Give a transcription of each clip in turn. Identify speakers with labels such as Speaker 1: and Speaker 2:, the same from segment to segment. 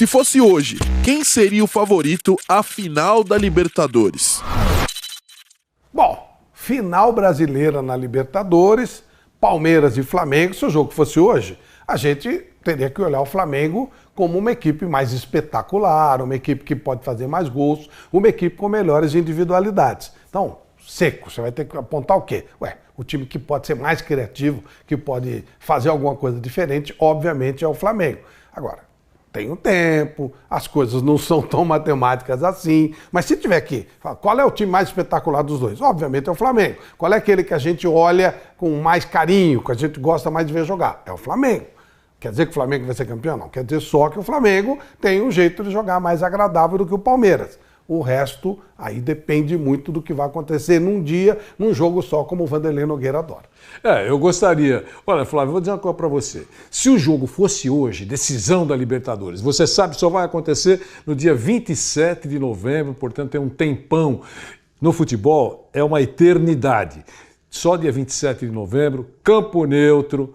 Speaker 1: Se fosse hoje, quem seria o favorito à final da Libertadores?
Speaker 2: Bom, final brasileira na Libertadores, Palmeiras e Flamengo. Se o jogo fosse hoje, a gente teria que olhar o Flamengo como uma equipe mais espetacular, uma equipe que pode fazer mais gols, uma equipe com melhores individualidades. Então, seco, você vai ter que apontar o quê? O time que pode ser mais criativo, que pode fazer alguma coisa diferente, obviamente é o Flamengo. Agora, tem o tempo, as coisas não são tão matemáticas assim, mas se tiver que, qual é o time mais espetacular dos dois? Obviamente é o Flamengo. Qual é aquele que a gente olha com mais carinho, que a gente gosta mais de ver jogar? É o Flamengo. Quer dizer que o Flamengo vai ser campeão? Não. Quer dizer só que o Flamengo tem um jeito de jogar mais agradável do que o Palmeiras. O resto aí depende muito do que vai acontecer num dia, num jogo só, como o Vanderlei Nogueira adora.
Speaker 3: Eu gostaria... Olha, Flávio, vou dizer uma coisa para você. Se o jogo fosse hoje, decisão da Libertadores, você sabe, só vai acontecer no dia 27 de novembro, portanto tem um tempão. No futebol é uma eternidade. Só dia 27 de novembro, campo neutro,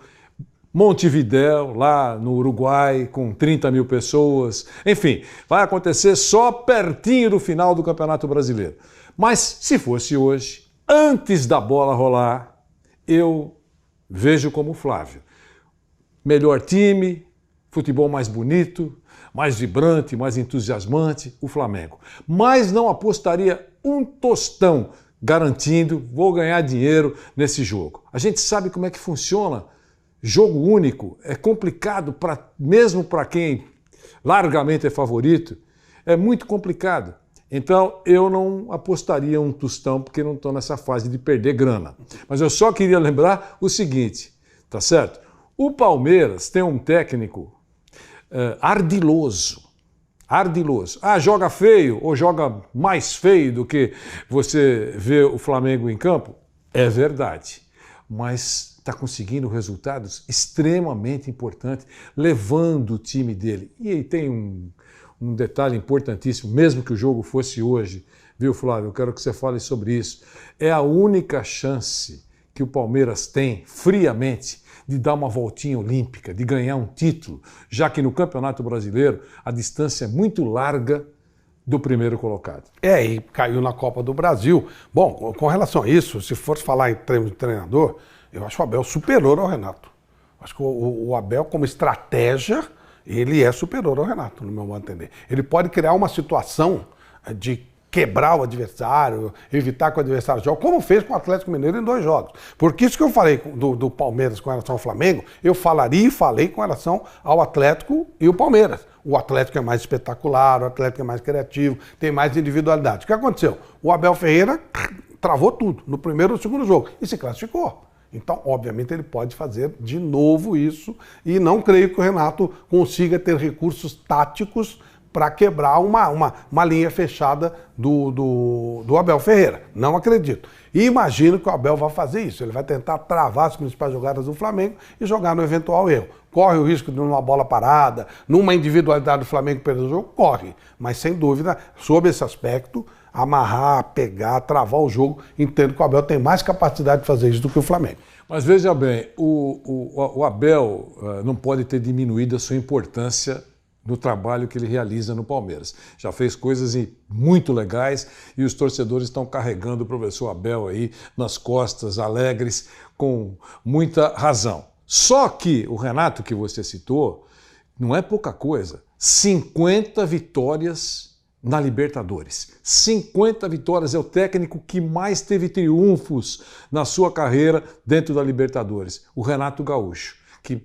Speaker 3: Montevidéu, lá no Uruguai, com 30 mil pessoas. Enfim, vai acontecer só pertinho do final do Campeonato Brasileiro. Mas se fosse hoje, antes da bola rolar, eu vejo como o Flávio. Melhor time, futebol mais bonito, mais vibrante, mais entusiasmante, o Flamengo. Mas não apostaria um tostão garantindo, vou ganhar dinheiro nesse jogo. A gente sabe como é que funciona. Jogo único é complicado, mesmo para quem largamente é favorito, é muito complicado. Então eu não apostaria um tostão porque não estou nessa fase de perder grana. Mas eu só queria lembrar o seguinte, tá certo? O Palmeiras tem um técnico ardiloso. Joga feio ou joga mais feio do que você vê o Flamengo em campo? É verdade, mas está conseguindo resultados extremamente importantes, levando o time dele. E aí tem um detalhe importantíssimo, mesmo que o jogo fosse hoje, viu, Flávio? Eu quero que você fale sobre isso. É a única chance que o Palmeiras tem, friamente, de dar uma voltinha olímpica, de ganhar um título, já que no Campeonato Brasileiro a distância é muito larga do primeiro colocado.
Speaker 2: E caiu na Copa do Brasil. Bom, com relação a isso, se for falar em termos de treinador, eu acho o Abel superior ao Renato. Acho que o Abel, como estratégia, ele é superior ao Renato, no meu modo de entender. Ele pode criar uma situação de quebrar o adversário, evitar que o adversário jogue, como fez com o Atlético Mineiro em 2 jogos. Porque isso que eu falei do Palmeiras com relação ao Flamengo, eu falaria e falei com relação ao Atlético e o Palmeiras. O Atlético é mais espetacular, o Atlético é mais criativo, tem mais individualidade. O que aconteceu? O Abel Ferreira travou tudo no primeiro e no segundo jogo e se classificou. Então, obviamente, ele pode fazer de novo isso e não creio que o Renato consiga ter recursos táticos para quebrar uma linha fechada do Abel Ferreira. Não acredito. E imagino que o Abel vai fazer isso. Ele vai tentar travar as principais jogadas do Flamengo e jogar no eventual erro. Corre o risco de numa bola parada, numa individualidade do Flamengo perder o jogo? Corre. Mas, sem dúvida, sob esse aspecto, amarrar, pegar, travar o jogo, entendo que o Abel tem mais capacidade de fazer isso do que o Flamengo.
Speaker 3: Mas veja bem, o Abel não pode ter diminuído a sua importância no trabalho que ele realiza no Palmeiras. Já fez coisas muito legais e os torcedores estão carregando o professor Abel aí nas costas, alegres, com muita razão. Só que o Renato que você citou não é pouca coisa. 50 vitórias na Libertadores. 50 vitórias, é o técnico que mais teve triunfos na sua carreira dentro da Libertadores. O Renato Gaúcho, que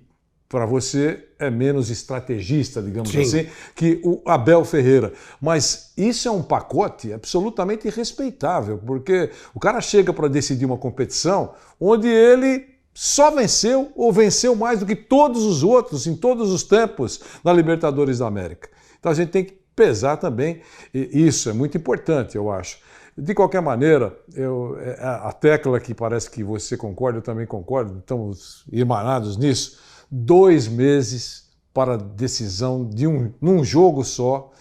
Speaker 3: para você é menos estrategista, digamos
Speaker 2: Sim.
Speaker 3: assim, que o Abel Ferreira. Mas isso é um pacote absolutamente irrespeitável, porque o cara chega para decidir uma competição onde ele só venceu ou venceu mais do que todos os outros em todos os tempos na Libertadores da América. Então a gente tem que pesar também, e isso é muito importante, eu acho. De qualquer maneira, a tecla que parece que você concorda, eu também concordo, estamos irmanados nisso, 2 meses para a decisão num jogo só.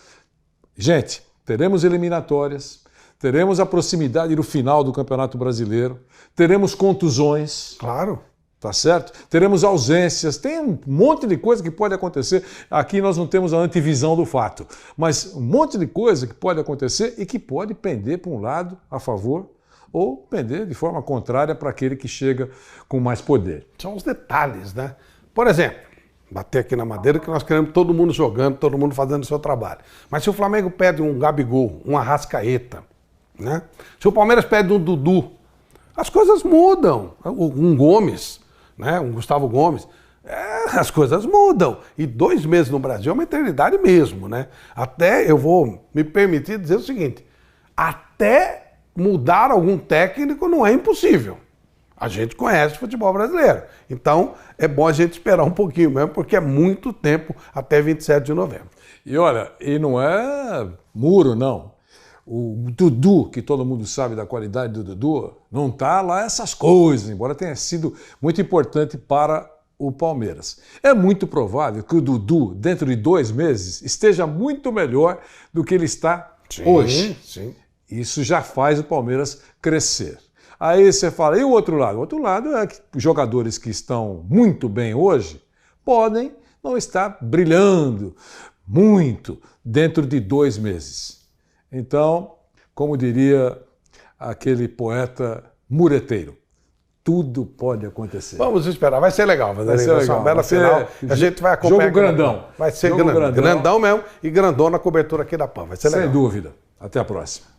Speaker 3: Gente, teremos eliminatórias, teremos a proximidade do final do Campeonato Brasileiro, teremos contusões.
Speaker 2: Claro.
Speaker 3: tá certo? Teremos ausências, tem um monte de coisa que pode acontecer. Aqui nós não temos a antevisão do fato, mas um monte de coisa que pode acontecer e que pode pender para um lado a favor ou pender de forma contrária para aquele que chega com mais poder.
Speaker 2: São os detalhes, né? Por exemplo, bater aqui na madeira que nós queremos todo mundo jogando, todo mundo fazendo o seu trabalho. Mas se o Flamengo pede um Gabigol, um Arrascaeta, né? Se o Palmeiras pede um Dudu, as coisas mudam. Um Gomes, né? Um Gustavo Gomes, as coisas mudam. E 2 meses no Brasil é uma eternidade mesmo, né? Até eu vou me permitir dizer o seguinte, até mudar algum técnico não é impossível. A gente conhece o futebol brasileiro. Então, é bom a gente esperar um pouquinho mesmo, porque é muito tempo até 27 de novembro.
Speaker 3: E olha, e não é muro, não. O Dudu, que todo mundo sabe da qualidade do Dudu, não está lá essas coisas, embora tenha sido muito importante para o Palmeiras. É muito provável que o Dudu, dentro de 2 meses, esteja muito melhor do que ele está hoje.
Speaker 2: Sim.
Speaker 3: Isso já faz o Palmeiras crescer. Aí você fala, e o outro lado? O outro lado é que jogadores que estão muito bem hoje podem não estar brilhando muito dentro de 2 meses. Então, como diria aquele poeta mureteiro, tudo pode acontecer.
Speaker 2: Vamos esperar, vai ser legal.
Speaker 3: Vai ser legal.
Speaker 2: Uma bela final. A gente vai acompanhar.
Speaker 3: Jogo grandão.
Speaker 2: Vai ser grandão mesmo e grandão na cobertura aqui da PAN. Vai ser legal.
Speaker 3: Sem dúvida. Até a próxima.